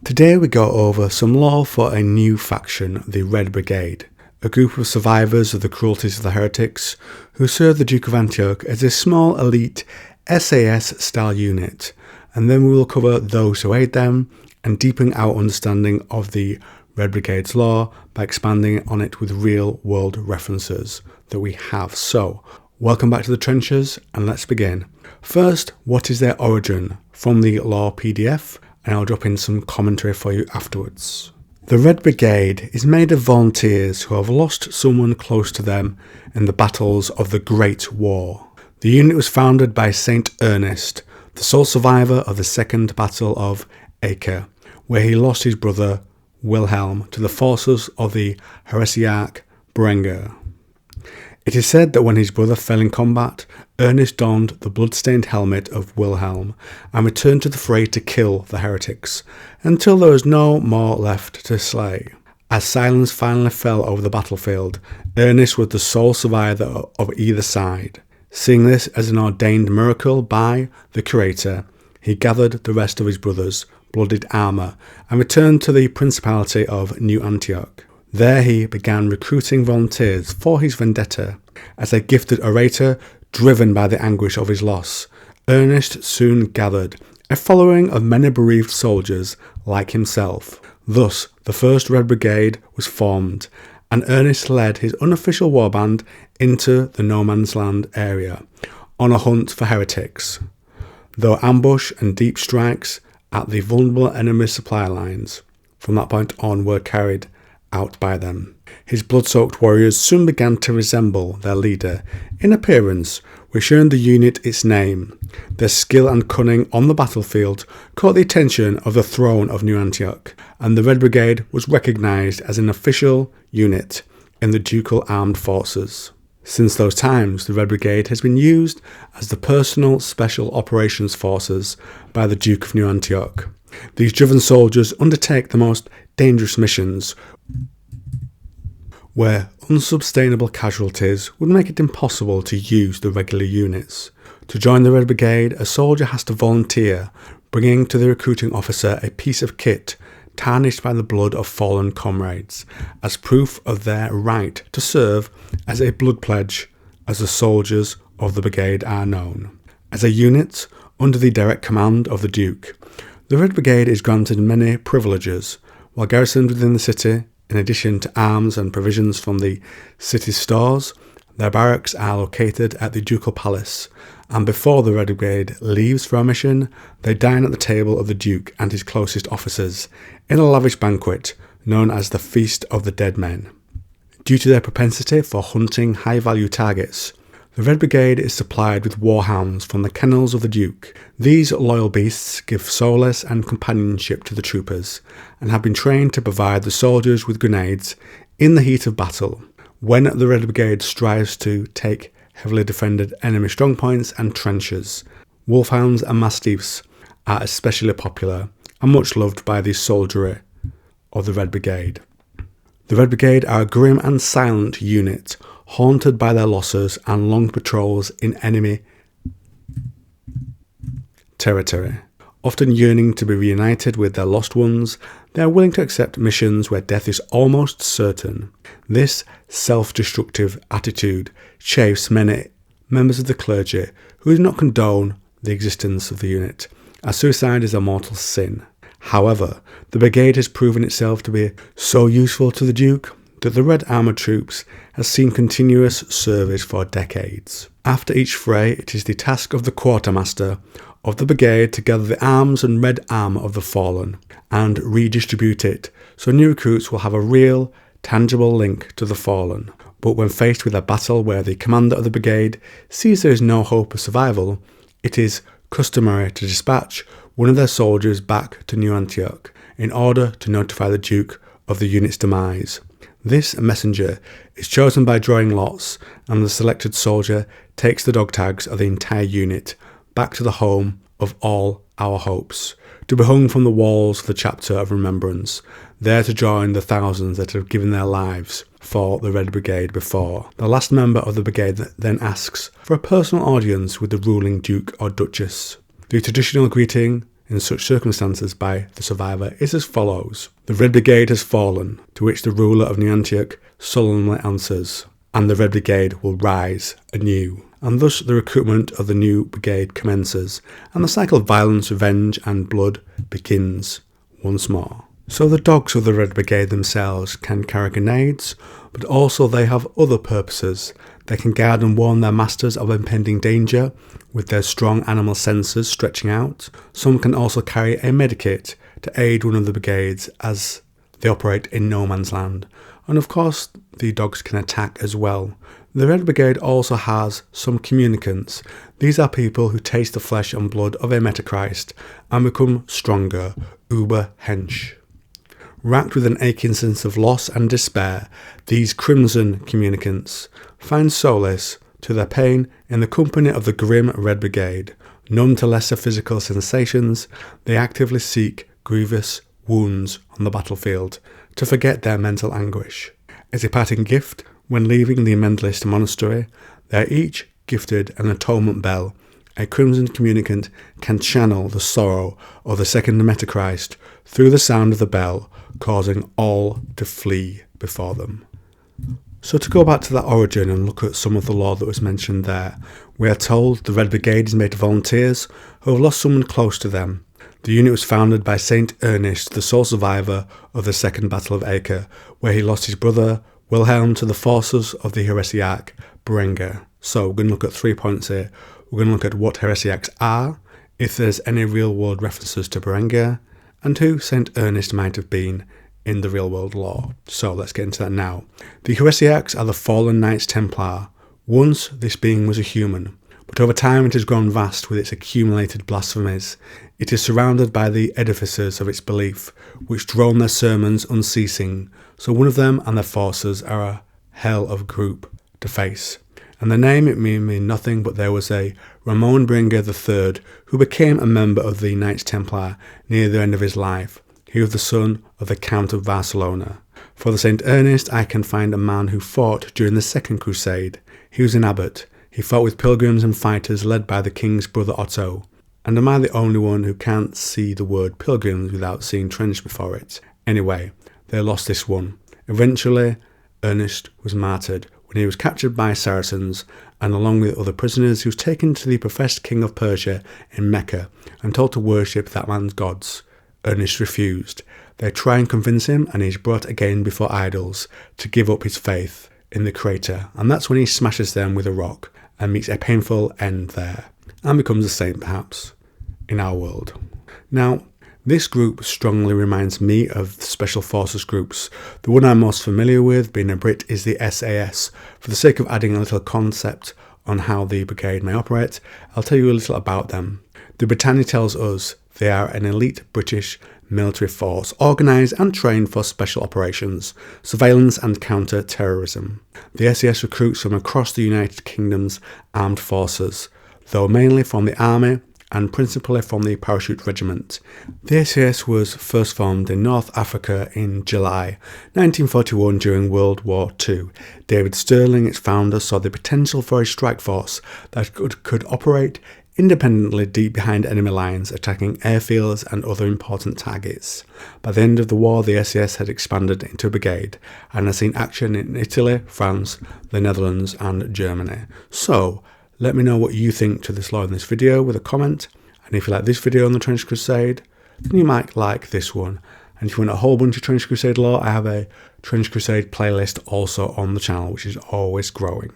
Today we go over some lore for a new faction, the Red Brigade, a group of survivors of the cruelties of the heretics who serve the Duke of Antioch as a small elite SAS-style unit, and then we will cover those who aid them and deepen our understanding of the Red Brigade's lore by expanding on it with real-world references that we have. So, welcome back to the trenches and let's begin. First, what is their origin? From the lore PDF, and I'll drop in some commentary for you afterwards. The Red Brigade is made of volunteers who have lost someone close to them in the battles of the Great War. The unit was founded by Saint Ernest, the sole survivor of the Second Battle of Acre, where he lost his brother Wilhelm to the forces of the heretics Brigade. It is said that when his brother fell in combat, Ernest donned the blood-stained helmet of Wilhelm and returned to the fray to kill the heretics, until there was no more left to slay. As silence finally fell over the battlefield, Ernest was the sole survivor of either side. Seeing this as an ordained miracle by the Creator, he gathered the rest of his brothers' bloodied armour and returned to the Principality of New Antioch. There he began recruiting volunteers for his vendetta. As a gifted orator, driven by the anguish of his loss, Ernest soon gathered a following of many bereaved soldiers like himself. Thus, the first Red Brigade was formed, and Ernest led his unofficial warband into the no man's land area on a hunt for heretics, though ambush and deep strikes at the vulnerable enemy supply lines from that point on were carried out by them. His blood-soaked warriors soon began to resemble their leader in appearance, which earned the unit its name. Their skill and cunning on the battlefield caught the attention of the throne of New Antioch, and the Red Brigade was recognised as an official unit in the ducal armed forces. Since those times, the Red Brigade has been used as the personal special operations forces by the Duke of New Antioch. These driven soldiers undertake the most dangerous missions, where unsustainable casualties would make it impossible to use the regular units. To join the Red Brigade, a soldier has to volunteer, bringing to the recruiting officer a piece of kit tarnished by the blood of fallen comrades, as proof of their right to serve as a blood pledge, as the soldiers of the brigade are known. As a unit, under the direct command of the Duke, the Red Brigade is granted many privileges. While garrisoned within the city, in addition to arms and provisions from the city's stores, their barracks are located at the Ducal Palace, and before the Red Brigade leaves for a mission, they dine at the table of the Duke and his closest officers in a lavish banquet known as the Feast of the Dead Men. Due to their propensity for hunting high-value targets, the Red Brigade is supplied with warhounds from the kennels of the Duke. These loyal beasts give solace and companionship to the troopers, and have been trained to provide the soldiers with grenades in the heat of battle. When the Red Brigade strives to take heavily defended enemy strongpoints and trenches, wolfhounds and mastiffs are especially popular and much loved by the soldiery of the Red Brigade. The Red Brigade are a grim and silent unit, haunted by their losses and long patrols in enemy territory. Often yearning to be reunited with their lost ones, they are willing to accept missions where death is almost certain. This self-destructive attitude chafes many members of the clergy who do not condone the existence of the unit, as suicide is a mortal sin. However, the brigade has proven itself to be so useful to the Duke that the Red Armoured Troops has seen continuous service for decades. After each fray, it is the task of the quartermaster of the brigade to gather the arms and red armour of the fallen and redistribute it, so new recruits will have a real, tangible link to the fallen. But when faced with a battle where the commander of the brigade sees there is no hope of survival, it is customary to dispatch one of their soldiers back to New Antioch in order to notify the Duke of the unit's demise. This messenger is chosen by drawing lots, and the selected soldier takes the dog tags of the entire unit back to the home of all our hopes, to be hung from the walls of the chapter of remembrance, there to join the thousands that have given their lives for the Red Brigade before. The last member of the brigade then asks for a personal audience with the ruling Duke or Duchess. The traditional greeting in such circumstances by the survivor is as follows. The Red Brigade has fallen, to which the ruler of New Antioch solemnly answers, and the Red Brigade will rise anew. And thus the recruitment of the new brigade commences, and the cycle of violence, revenge and blood begins once more. So the dogs of the Red Brigade themselves can carry grenades, but also they have other purposes. They can guard and warn their masters of impending danger with their strong animal senses stretching out. Some can also carry a medikit to aid one of the brigades as they operate in no man's land. And of course the dogs can attack as well. The Red Brigade also has some communicants. These are people who taste the flesh and blood of a Metachrist and become stronger, uber hench. Racked with an aching sense of loss and despair, these crimson communicants find solace to their pain in the company of the grim Red Brigade. Numb to lesser physical sensations, they actively seek grievous wounds on the battlefield to forget their mental anguish. As a parting gift, when leaving the Mentalist monastery, they are each gifted an atonement bell. A crimson communicant can channel the sorrow of the second Metachrist through the sound of the bell, causing all to flee before them. So to go back to that origin and look at some of the lore that was mentioned there, we are told the Red Brigade is made of volunteers who have lost someone close to them. The unit was founded by Saint Ernest, the sole survivor of the Second Battle of Acre, where he lost his brother Wilhelm to the forces of the heresiarch Berengar. So we're going to look at 3 points here. We're going to look at what heresiarchs are, if there's any real world references to Berengar, and who Saint Ernest might have been in the real world lore. So let's get into that now. The heresiarchs are the fallen Knights Templar. Once this being was a human, but over time it has grown vast with its accumulated blasphemies. It is surrounded by the edifices of its belief, which drone their sermons unceasing, so one of them and their forces are a hell of a group to face. And the name it may mean nothing, but there was a Ramon Berengar III who became a member of the Knights Templar near the end of his life. He was the son of the Count of Barcelona. For the Saint Ernest, I can find a man who fought during the Second Crusade. He was an abbot. He fought with pilgrims and fighters led by the king's brother Otto. And am I the only one who can't see the word pilgrims without seeing trench before it? Anyway, they lost this one. Eventually, Ernest was martyred when he was captured by Saracens, and along with other prisoners, he was taken to the professed king of Persia in Mecca and told to worship that man's gods. Ernest refused. They try and convince him, and he is brought again before idols to give up his faith in the crater, and that's when he smashes them with a rock and meets a painful end there, and becomes a saint perhaps in our world. Now, this group strongly reminds me of special forces groups. The one I'm most familiar with, being a Brit, is the SAS. For the sake of adding a little concept on how the brigade may operate, I'll tell you a little about them. The Britannia tells us they are an elite British military force, organised and trained for special operations, surveillance and counter-terrorism. The SAS recruits from across the United Kingdom's armed forces, though mainly from the army and principally from the parachute regiment. The SAS was first formed in North Africa in July 1941 during World War II. David Stirling, its founder, saw the potential for a strike force that could operate independently deep behind enemy lines, attacking airfields and other important targets. By the end of the war, the SAS had expanded into a brigade and has seen action in Italy, France, the Netherlands and Germany. So, let me know what you think to this lore in this video with a comment, and if you like this video on the Trench Crusade, then you might like this one. And if you want a whole bunch of Trench Crusade lore, I have a Trench Crusade playlist also on the channel, which is always growing.